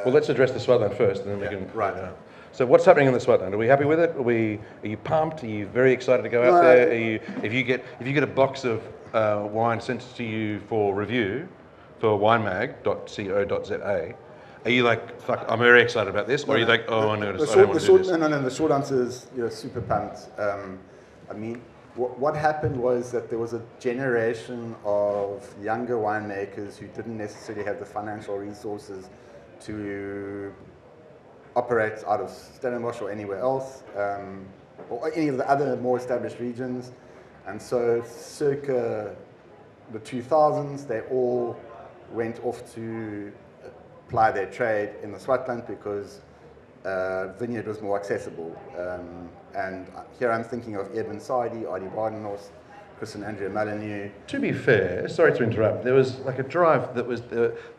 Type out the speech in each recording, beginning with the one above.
Well, let's address the Swartland first, and then we can. Right. So what's happening in the Swartland? Are we happy with it? Are you pumped? Are you very excited to go out there? If you get a box of wine sent to you for review for winemag.co.za, are you like, fuck, I'm very excited about this, or are you like, oh, I don't want to do this? No. The short answer is super pumped. I mean, what happened was that there was a generation of younger winemakers who didn't necessarily have the financial resources to operate out of Stellenbosch or anywhere else, or any of the other more established regions. And so circa the 2000s, they all went off to apply their trade in the Swartland because vineyard was more accessible. And here I'm thinking of Eben Saidi, Adi Badenhorst, Chris and Andrea Molyneux. To be fair, sorry to interrupt, there was like a drive that was,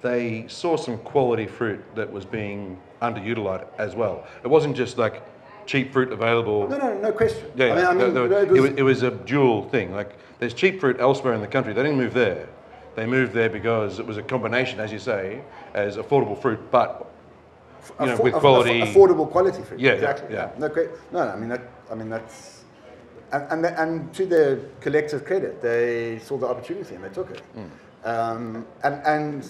they saw some quality fruit that was being underutilized as well. It wasn't just like cheap fruit available. No question. Yeah, it was a dual thing. Like there's cheap fruit elsewhere in the country. They didn't move there. They moved there because it was a combination, as you say, as affordable fruit, but with quality, affordable quality fruit. Yeah, exactly. Yeah. No, great. No. I mean that's, and to their collective credit, they saw the opportunity and they took it. And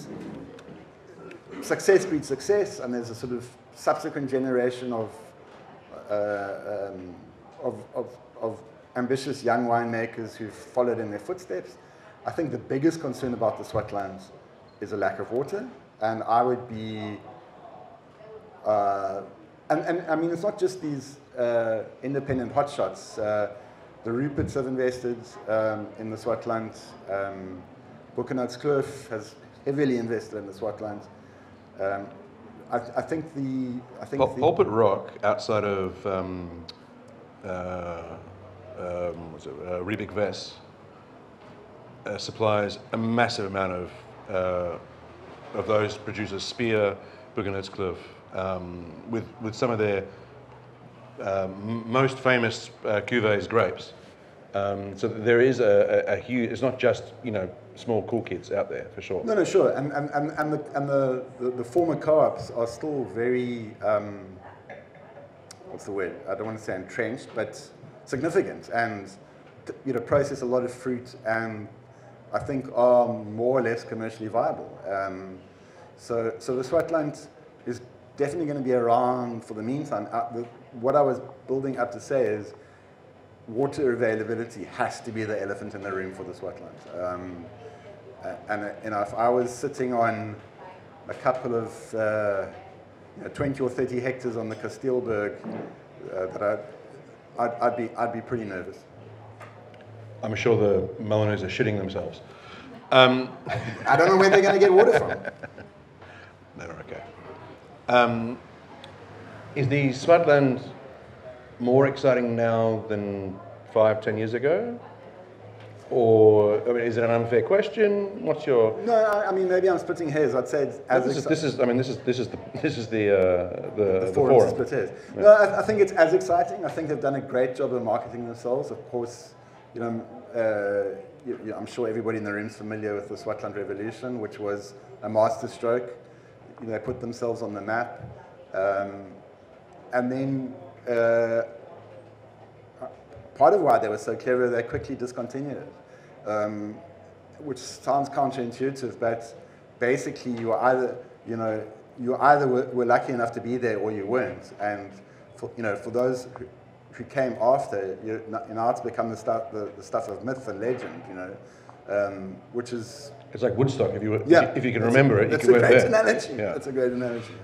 success breeds success, and there's a sort of subsequent generation of ambitious young winemakers who've followed in their footsteps. I think the biggest concern about the Swartland is a lack of water, and I would be, and I mean, it's not just these independent hotshots. The Ruperts have invested in the Swartland. Ex has heavily invested in the Swartland. I think Pulpit Rock outside of Riebeek Vess supplies a massive amount of those producers, Spear, Buchenholzkloof, with some of their most famous cuvées grapes. So there is a huge. It's not just small cool kids out there for sure. No, sure. And the former co-ops are still very what's the word? I don't want to say entrenched, but significant, and process a lot of fruit, and I think are more or less commercially viable. So the Swartland is definitely going to be around for the meantime. What I was building up to say is water availability has to be the elephant in the room for the Swartland. And if I was sitting on a couple of 20 or 30 hectares on the Kastelberg, I'd be pretty nervous. I'm sure the Molyneux are shitting themselves. I don't know where they're going to get water from. No, okay. Is the Swartland more exciting now than 5-10 years ago? Or is it an unfair question? What's your? No, I mean maybe I'm splitting hairs. I'd say it's as this is the forum. Split hairs. Yeah. No, I think it's as exciting. I think they've done a great job of marketing themselves. Of course, I'm sure everybody in the room is familiar with the Swartland Revolution, which was a masterstroke. They put themselves on the map, and then part of why they were so clever, they quickly discontinued it, which sounds counterintuitive, but basically you either were lucky enough to be there or you weren't. And for those who came after, now it's become the stuff of myth and legend, which is. It's like Woodstock. If you can remember it, you can wear it there. That's a great analogy. Yeah.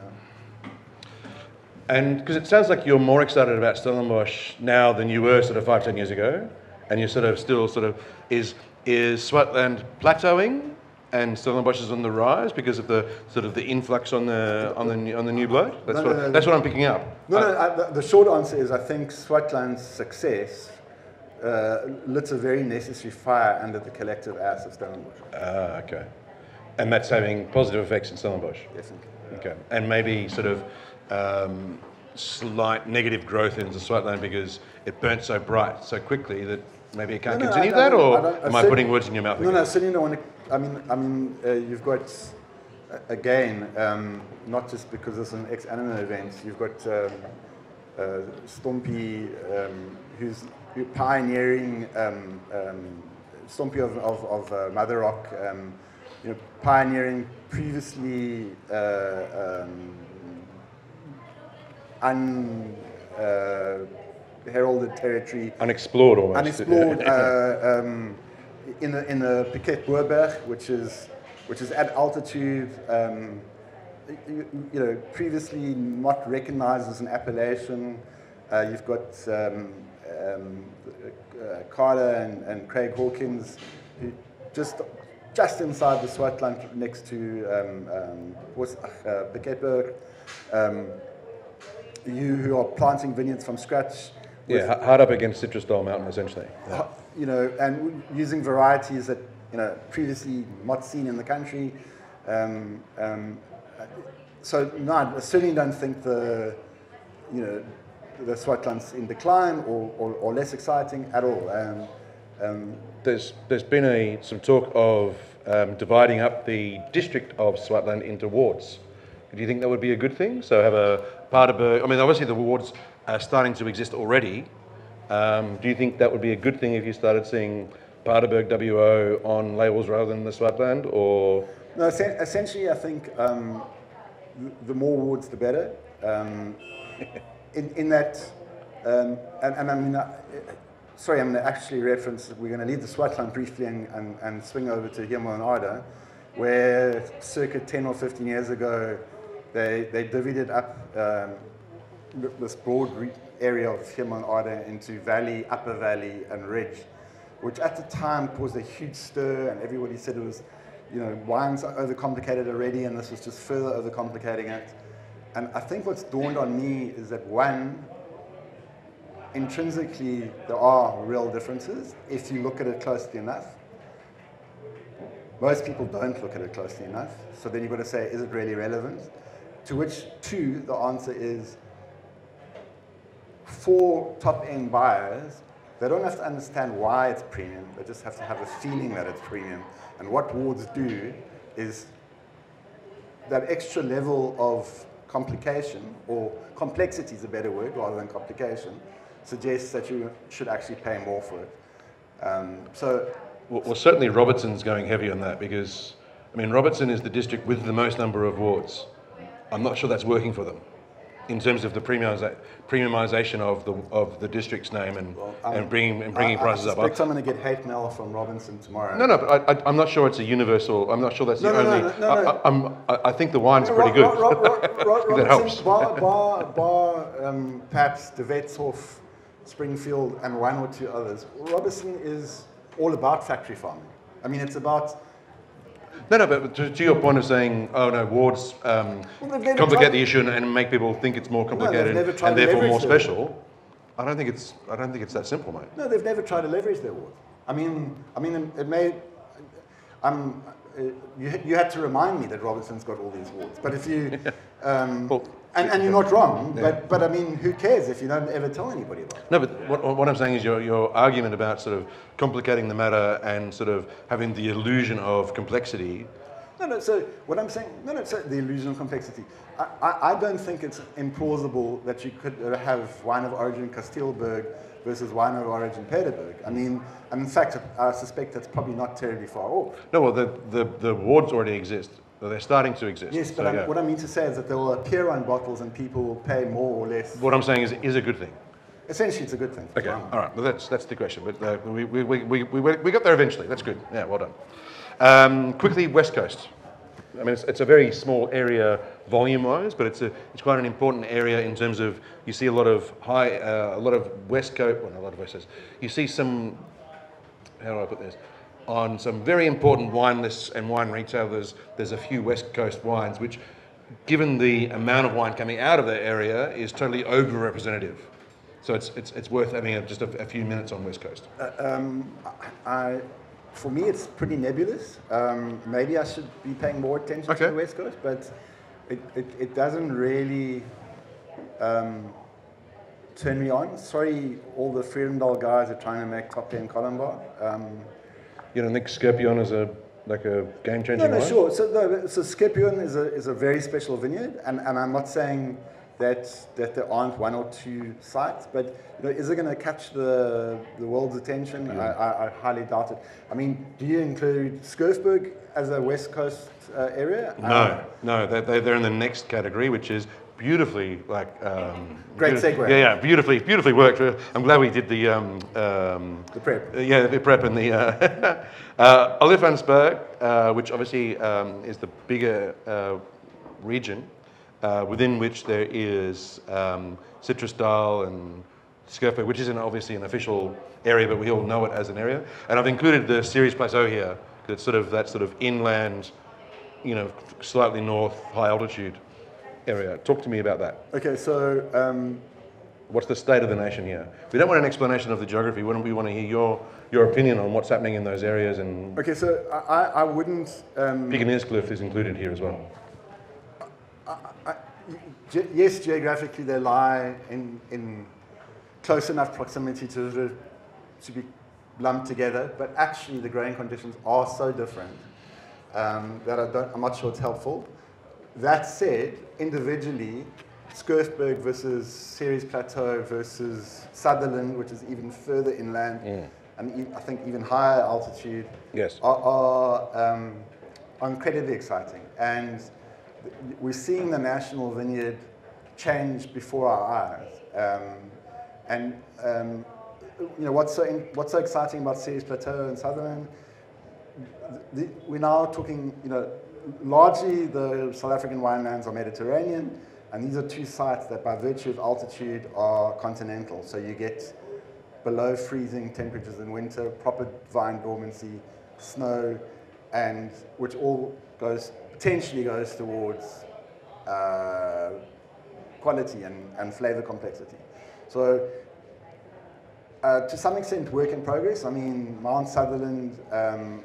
And because it sounds like you're more excited about Stellenbosch now than you were sort of 5-10 years ago, and you're still is Swartland plateauing and Stellenbosch is on the rise because of the the influx on the new blood. That's what I'm picking up. The short answer is I think Swartland's success lit a very necessary fire under the collective ass of Stellenbosch. Okay, and that's having positive effects in Stellenbosch. Definitely. Okay, and maybe slight negative growth in the Swartland because it burnt so bright so quickly that maybe it can't continue that, or am I putting words in your mouth? No, certainly don't want to. I mean, you've got again, not just because it's an Ex Animo event, you've got Stompie, who's pioneering, Stompie of Mother Rock, you know, pioneering previously unheralded territory. Unexplored almost. Unexplored in the Piquet Boerberg, which is at altitude, you know, previously not recognized as an appellation. You've got Carter and Craig Hawkins, who just inside the Swartland next to Piquetberg, who are planting vineyards from scratch. Yeah, hard up against Citrus-style mountain, essentially. Yeah. You know, and using varieties that, you know, previously not seen in the country. So no, I certainly don't think the Swartland's in decline or less exciting at all. There's been some talk of dividing up the district of Swartland into wards. Do you think that would be a good thing? So have a Paardeberg. I mean, obviously the wards are starting to exist already. Do you think that would be a good thing if you started seeing Paardeberg WO on labels rather than the Swartland, or? No, essentially I think the more wards the better. In that, and I mean, sorry, I'm going to actually reference, we're going to leave the Swartland briefly and swing over to Hemel and Arda, where circa 10 or 15 years ago, they divided up this broad area of Hemel and Arda into Valley, Upper Valley, and Ridge, which at the time caused a huge stir, and everybody said it was, you know, wine's overcomplicated already, and this was just further overcomplicating it. And I think what's dawned on me is that, one, intrinsically there are real differences if you look at it closely enough. Most people don't look at it closely enough, so then you've got to say, is it really relevant? To which, two, the answer is, for top-end buyers, they don't have to understand why it's premium, they just have to have a feeling that it's premium. And what wards do is that extra level of complication, or complexity is a better word rather than complication, suggests that you should actually pay more for it. Well, certainly Robertson's going heavy on that, because, I mean, Robertson is the district with the most number of wards. I'm not sure that's working for them in terms of the premiumization of the district's name and bringing prices up. I suspect I'm going to get hate mail from Robinson tomorrow. No, but I'm not sure it's a universal. I'm not sure that's the only. No. I think the wine's pretty good. That helps. Bar perhaps De Wetshof, Springfield, and one or two others. Robertson is all about factory farming. I mean, it's about. No, but to your point of saying, oh no, wards complicate the issue and make people think it's more complicated and therefore more special. I don't think it's that simple, mate. No, they've never tried to leverage their wards. I mean, it may. You had to remind me that Robertson's got all these wards, but if you. And you're not wrong, but I mean, who cares if you don't ever tell anybody about it? No, but what I'm saying is your argument about sort of complicating the matter and sort of having the illusion of complexity. So what I'm saying, so the illusion of complexity. I don't think it's implausible that you could have wine of origin Kastilberg versus wine of origin Paardeberg. I mean, and in fact, I suspect that's probably not terribly far off. No, well, the wards already exist. They're starting to exist. Yes, but what I mean to say is that they will appear on bottles and people will pay more or less. What I'm saying is a good thing. Essentially, it's a good thing. Okay, all right. Well, that's the question. But we got there eventually. That's good. Yeah, well done. Quickly, West Coast. I mean, it's a very small area volume-wise, but it's quite an important area in terms of you see a lot of West Coast. Well, not a lot of West Coast. You see some. How do I put this? On some very important wine lists and wine retailers, there's a few West Coast wines which, given the amount of wine coming out of that area, is totally over-representative. So it's worth having just a few minutes on West Coast. For me, it's pretty nebulous. Maybe I should be paying more attention to the West Coast, but it doesn't really turn me on. Sorry, all the Freedom guys are trying to make top 10 Columbar. You don't think Scorpion is a like a game-changing No, wine? sure. So Scipion is a very special vineyard, and I'm not saying that there aren't one or two sites, but is it going to catch the world's attention? Yeah. I highly doubt it. I mean, do you include Skurfberg as a West Coast area? No, they're in the next category, which is beautifully Great segue. Yeah, beautifully worked. I'm glad we did the prep. the prep and the Olifansberg, which obviously is the bigger region within which there is Citrusdal and Skurfberg, which isn't obviously an official area, but we all know it as an area. And I've included the Ceres Plateau here, because it's that sort of inland, slightly north, high altitude area. Talk to me about that. Okay, so what's the state of the nation here? We don't want an explanation of the geography. We want to hear your opinion on what's happening in those areas. And okay, so I wouldn't. Piganeerskloof is included here as well. Yes, geographically they lie in close enough proximity to be lumped together, but actually the growing conditions are so different that I'm not sure it's helpful. That said, individually, Skurfberg versus Ceres Plateau versus Sutherland, which is even further inland, and I think even higher altitude, yes, are incredibly exciting. And we're seeing the national vineyard change before our eyes. What's so exciting about Ceres Plateau and Sutherland? We're now talking, largely the South African winelands are Mediterranean, and these are two sites that by virtue of altitude are continental. So you get below freezing temperatures in winter, proper vine dormancy, snow, and which all potentially goes towards quality and flavor complexity. So to some extent, work in progress. I mean, Mount Sutherland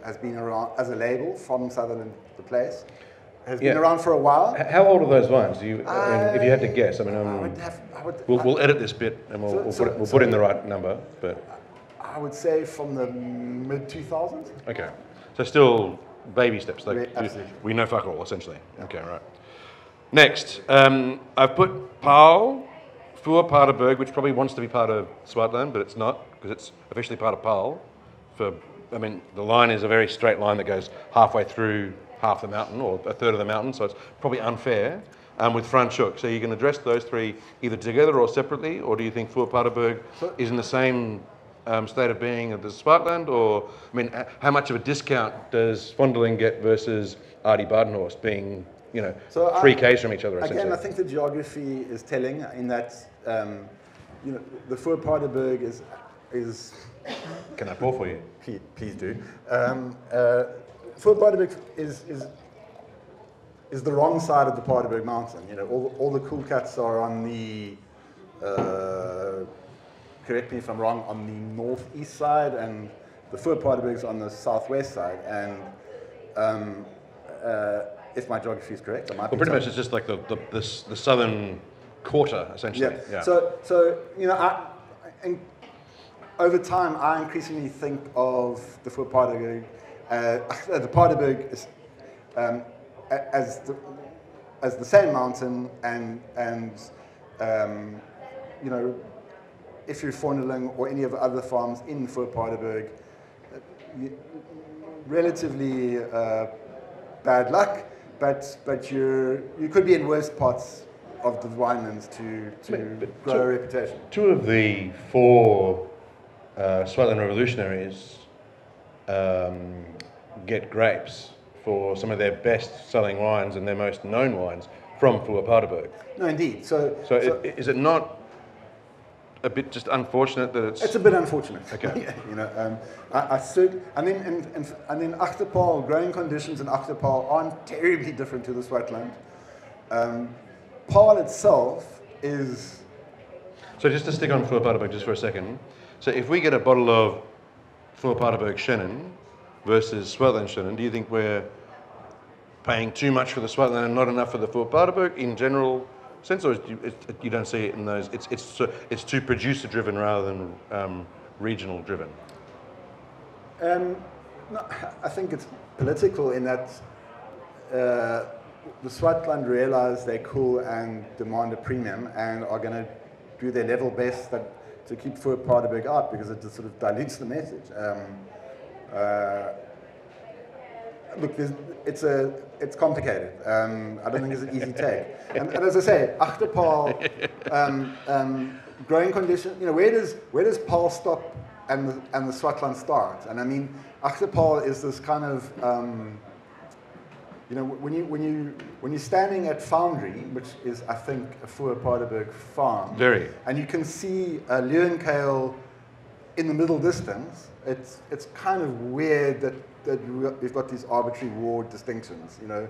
has been around as a label from Sutherland, the place, has been around for a while. How old are those vines? If you had to guess, we'll edit this bit and we'll put in the right number. But I would say from the mid 2000s. Okay, so still baby steps. Absolutely. We know fuck all essentially. Okay, right. Next, I've put Paarl, Voor Paardenburg, which probably wants to be part of Swartland, but it's not, because it's officially part of Paarl. The line is a very straight line that goes halfway through half the mountain, or a third of the mountain, so it's probably unfair, with Franschhoek. So you can address those three either together or separately, or do you think Voor Paardenburg is in the same state of being as Swartland, or, how much of a discount does Vondeling get versus Aardie Badenhorst being, 3 Ks from each other, essentially? Again, I think the geography is telling in that, the Voor Paardenburg is... Can I pour for you? Please do. Voor Paardenburg is the wrong side of the Paardenburg mountain. All the cool cuts are on the, correct me if I'm wrong, on the northeast side, and the Voor Paardenburg is on the southwest side. And if my geography is correct, I might be pretty much it's just like the southern quarter, essentially. Yeah. So and over time, I increasingly think of the Voor Paardenburg, the Paardenburg as the same mountain, and if you're Vondeling or any of the other farms in Voor Paardenburg, relatively bad luck, but you could be in worse parts of the winelands to grow a reputation. 2 of the 4 Swartland revolutionaries get grapes for some of their best-selling wines and their most known wines from Voor Paardenburg. No, indeed. So is it not a bit just unfortunate that it's... It's a bit unfortunate. Okay. I said, and then Achterpaal, growing conditions in Achterpaal aren't terribly different to the Swartland. Paarl itself is... So just to stick on Voor Paardenburg just for a second. So if we get a bottle of Voor Paardenburg Chenin versus Swartland Chenin, do you think we're paying too much for the Swartland and not enough for the Voor Paardenburg in general sense, or you don't see it in those? It's too producer driven rather than regional driven. No, I think political in that the Swartland realize they're cool and demand a premium and are going to do their level best to keep Voor Paardenburg out because it just sort of dilutes the message. Look, it's complicated. I don't think it's an easy take. And as I say, Achterpaal, growing condition. You know, where does Paal stop and the Swartland start? And I mean, Achterpaal is this kind of you know, when you're standing at Foundry, which is I think a Voor Paardenburg farm, and you can see Leeuwenkale in the middle distance. It's kind of weird that we've got these arbitrary ward distinctions, you know.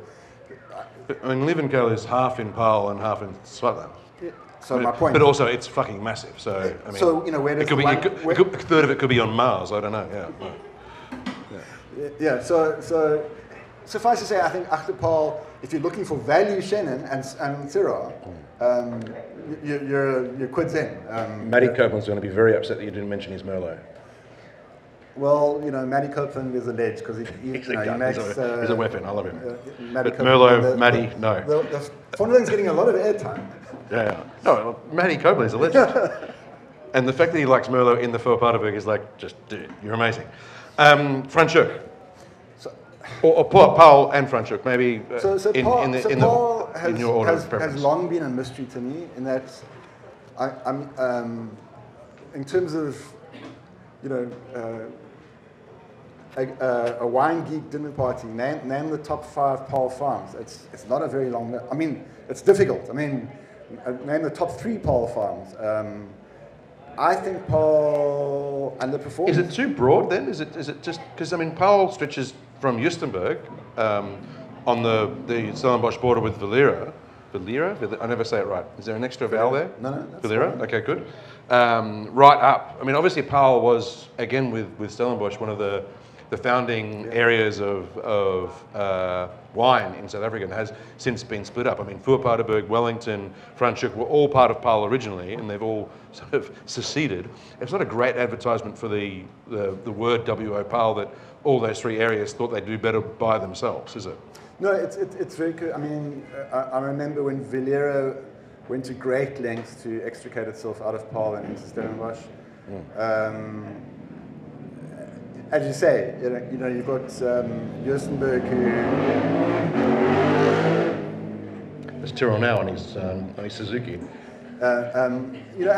I mean, Leeuwenkale is half in Paal and half in Swartland. Yeah. So my point. But also, it's fucking massive. So I mean, so you know, where does a third of it could be on Mars. I don't know. Yeah. So suffice to say, I think Achterpaal, if you're looking for value Shannon and Syrah, you're quids in. Matty Copeland's going to be very upset that you didn't mention his Merlot. Well, you know, Matty Copeland is a ledge because he makes... He's a weapon, I love him. But Merlot, Matty, no. The Vondeling's getting a lot of airtime. Yeah. No, Matty Copeland is a legend. And the fact that he likes Merlot in the Voor Paardenburg is like, just, dude, you're amazing. Franschhoek. Or Paul and Franschhoek, maybe in your order of preference. Has long been a mystery to me in that in terms of, you know, a wine geek dinner party, name the top 5 Paul farms. It's not a very long list. I mean, it's difficult. I mean, name the top 3 Paul farms. I think Paul underperforms. Is it too broad then? Is it just because I mean Paul stretches from Justenburg on the Stellenbosch border with Valera. I never say it right. Is there an extra vowel there? No. Valera. Okay, good. Right up. I mean, obviously, Paul was again with Stellenbosch one of the founding areas of wine in South Africa and has since been split up. I mean, Voor Paardenburg, Wellington, Franschhoek were all part of Paul originally, and they've all sort of seceded. It's not a great advertisement for the word WO Paul that all those 3 areas thought they'd do better by themselves, is it? No, it's very good. I mean, I remember when Valera went to great lengths to extricate itself out of Paul and into Stellenbosch. As you say, you know, you've got Justenburg who... There's Tyrrell now on his Suzuki. You know,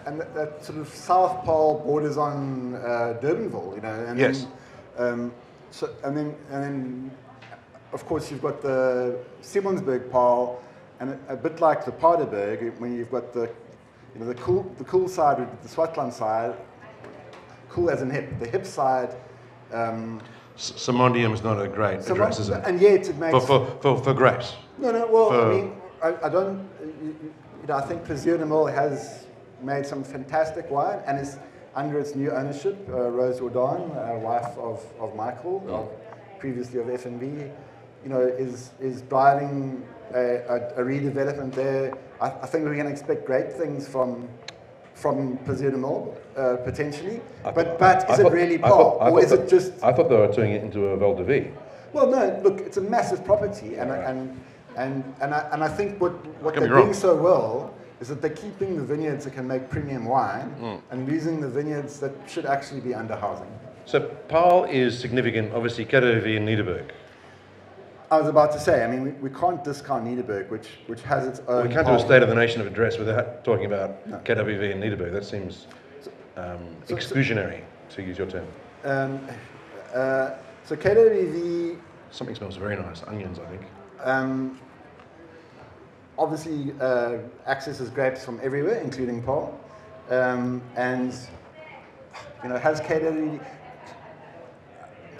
and that sort of South Pole borders on Durbanville, you know. And yes. Then, then, of course, you've got the Simonsburg Pole, and a bit like the Paardenburg, when you've got the cool side with the Swartland side. Cool as in hip. The hip side. Simondium is not a great address, is it? And yet it makes for grapes. No. Well, I mean, I don't. You know, I think Plaisir de Mille has made some fantastic wine, and is under its new ownership. Rose Audin, wife of Michael, previously of FNB, you know, is driving a redevelopment there. I think we can expect great things from Plaisir de Mille, potentially. But is it really Paul, or is it just? I thought they were turning it into a Val de Vie. Well, no. Look, it's a massive property, and I think what they're doing so well is that they're keeping the vineyards that can make premium wine and losing the vineyards that should actually be under housing. So Paul is significant, obviously, Category in Nederburg. I was about to say, I mean, we can't discount Nederburg, which has its own... We can't do a State of the Nation of address without talking about KWV and Nederburg. That seems exclusionary, to use your term. So KWV... Something smells very nice. Onions, I think. Obviously, accesses grapes from everywhere, including Paul. And, you know, has KWV...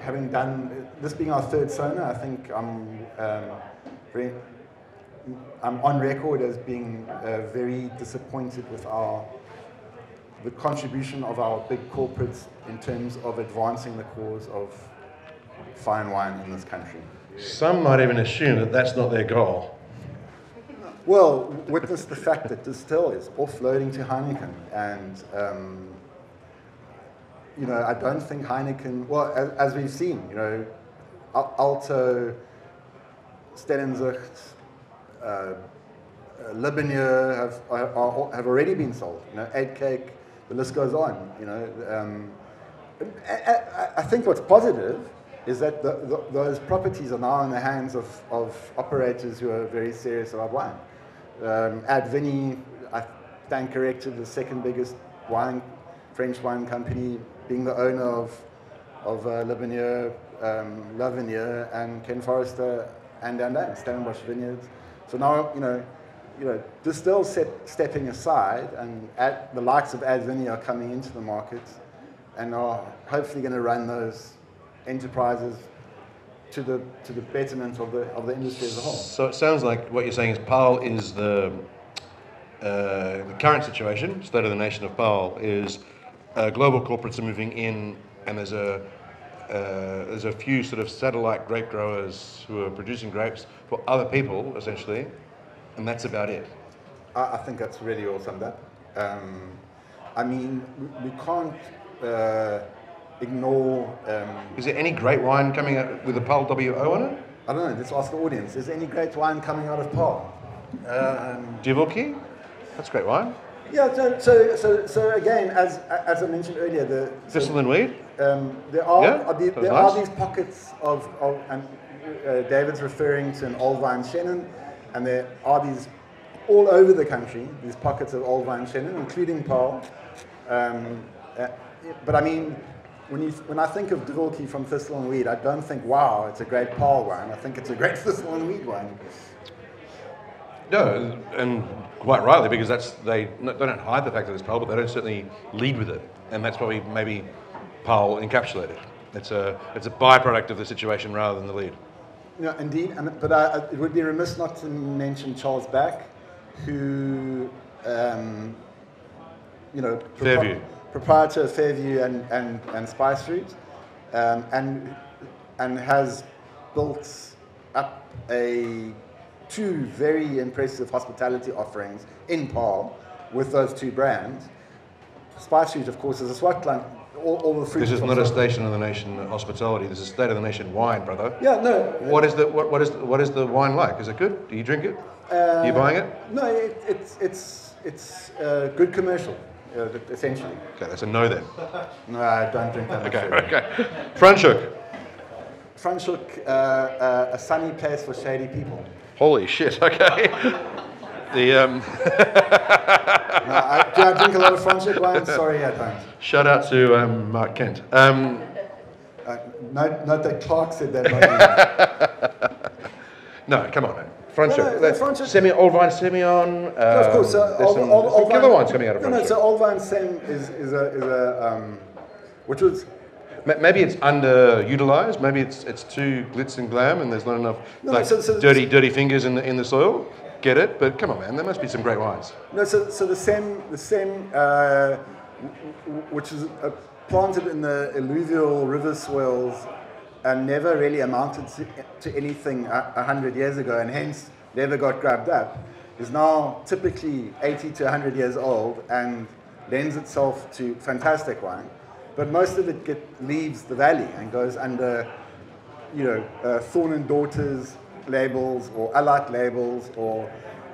Having done this being our 3rd SONA, I think I'm on record as being very disappointed with the contribution of our big corporates in terms of advancing the cause of fine wine in this country. Some might even assume that that's not their goal. Well, witness the fact that Distill is offloading to Heineken, and you know, I don't think Heineken, well, as we've seen, you know, Alto, Stellenzucht, Libanier have already been sold. You know, 8 Cake, the list goes on. You know, I think what's positive is that those properties are now in the hands of operators who are very serious about wine. Ad Vinny, I stand corrected, the second biggest French wine company, being the owner of Libanier, Lavinier, and Ken Forrester, and Stellenbosch Vineyards. So now, you know, distills stepping aside, and the likes of Ad Vinny are coming into the market, and are hopefully going to run those enterprises to the betterment of the industry as a whole. So it sounds like what you're saying is Paarl is the current situation, state of the nation of Paarl, is global corporates are moving in, and there's a few sort of satellite grape growers who are producing grapes for other people, essentially, and that's about it. I think that's really all summed up. I mean, we can't ignore... Is there any great wine coming out with a Paarl WO on it? I don't know, let's ask the audience. Is there any great wine coming out of Paarl? Divulki? That's great wine. Yeah, so again, as I mentioned earlier, Thistle and Weed? There are these pockets of and David's referring to an old vine Chenin, and there are these all over the country, these pockets of old vine Chenin, including Paarl. But I mean, when I think of Divulki from Thistle and Weed, I don't think, wow, it's a great Paarl wine. I think it's a great Thistle and Weed wine. No, and quite rightly, because they don't hide the fact that it's Paarl, but they don't certainly lead with it, and that's why maybe Paarl encapsulated. It's a byproduct of the situation rather than the lead. Yeah, indeed, but it would be remiss not to mention Charles Back, who, Fairview. Proprietor of Fairview and Spice Route, and has built up two very impressive hospitality offerings in Paarl with those two brands. Spice Route, of course, is a Swartland. All the fruit. This is not a station of the nation hospitality. This is state of the nation wine, brother. Yeah, no. What is the wine like? Is it good? Do you drink it? Are you buying it? No, it's good commercial, essentially. Okay, that's a no then. No, I don't drink that. Okay. Franschhoek. Franschhoek, a sunny place for shady people. Holy shit! Okay. No, do I drink a lot of Franschhoek wine? Sorry, I don't. Shout out to Mark Kent. Note that Clarke said that. No, come on, man. Franschhoek. Franschhoek. Old Vine Semillon. No, of course. Some killer wines coming out of Franschhoek. No, so Old Vine Sem is a which was. Maybe it's underutilized. Maybe it's too glitz and glam, and there's not enough dirty fingers in the soil. Get it? But come on, man. There must be some great wines. No, so the Sem, which is planted in the alluvial river swells, and never really amounted to anything 100 years ago, and hence never got grabbed up, is now typically 80 to 100 years old and lends itself to fantastic wine. But most of it leaves the valley and goes under, Thorn and Daughters labels or Allight labels or.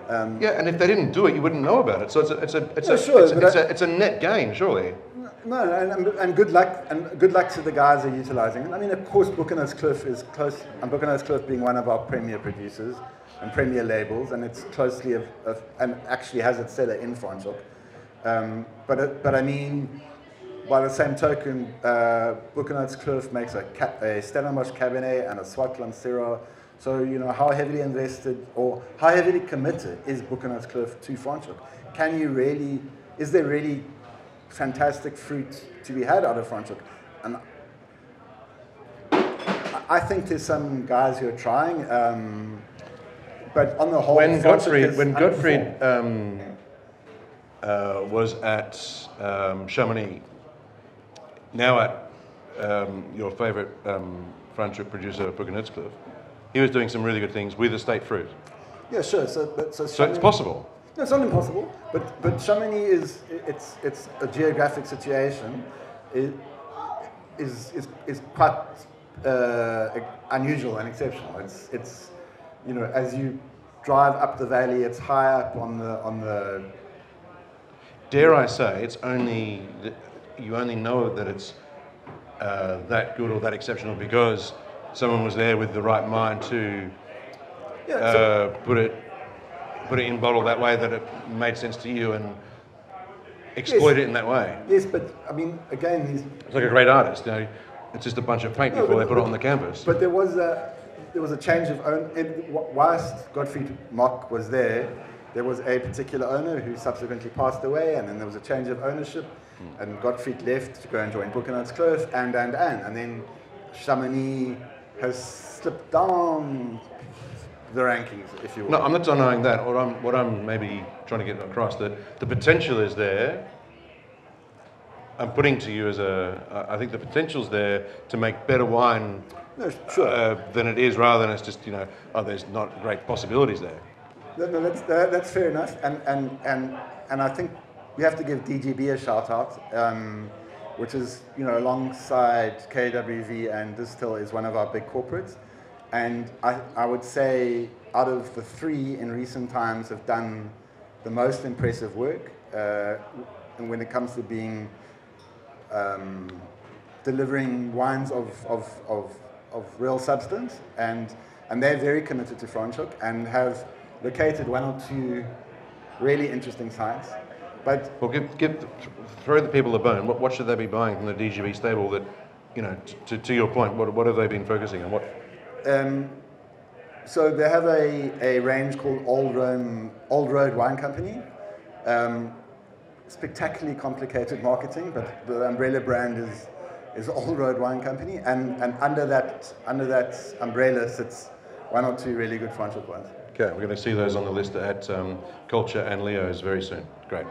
Yeah, and if they didn't do it, you wouldn't know about it. So it's a net gain, surely. No, and good luck to the guys who are utilising it. I mean, of course, Buchanan's Cliff is close, and Buchanan's Cliff being one of our premier producers and premier labels, and it's closely and actually has its cellar in Franschhoek. But I mean. By the same token, Buchanan's Cliff makes a Stellenbosch Cabernet and a Swartland Syrah. So, how heavily invested or how heavily committed is Buchanan's Cliff to Franschhoek? Is there really fantastic fruit to be had out of Franschhoek? And I think there's some guys who are trying, but on the whole, when Gottfried was at Chamonix, now at your favourite Franschhoek producer, Buchanan's Cliff, he was doing some really good things with estate fruit. Yeah, sure. So it's possible. No, it's not impossible. But Chamonix it's a geographic situation. It is quite unusual and exceptional. It's you know, as you drive up the valley, it's high up on the. Dare I say, you only know that it's that good or that exceptional because someone was there with the right mind to put it in bottle that way that it made sense to you and exploit it in that way. Yes, but I mean, again, it's like a great artist. You know, it's just a bunch of paint before they put it on the canvas. But there was a change of owner. Whilst Gottfried Mock was there was a particular owner who subsequently passed away, and then there was a change of ownership, and Gottfried left to go and join Buchenwald's Kloof, and then Chamonix has slipped down the rankings, if you will. No, I'm not denying that. What I'm maybe trying to get across, that the potential is there. I'm putting to you I think the potential's there to make better wine than it is, rather than it's just, you know, there's not great possibilities there. No, that's fair enough, and I think we have to give DGB a shout out, which is, you know, alongside KWV and Distill is one of our big corporates, and I would say out of the three in recent times have done the most impressive work, and when it comes to being delivering wines of real substance, and they're very committed to Franschhoek and have located one or two really interesting sites. But well, throw the people a bone. What should they be buying from the DGB stable that, you know, to your point, what have they been focusing on? So they have a range called Old Road Wine Company. Spectacularly complicated marketing, but the umbrella brand is Old Road Wine Company, and under that umbrella sits one or two really good Franschhoek wines. Okay, we're going to see those on the list at Culture and Leo's very soon. Great.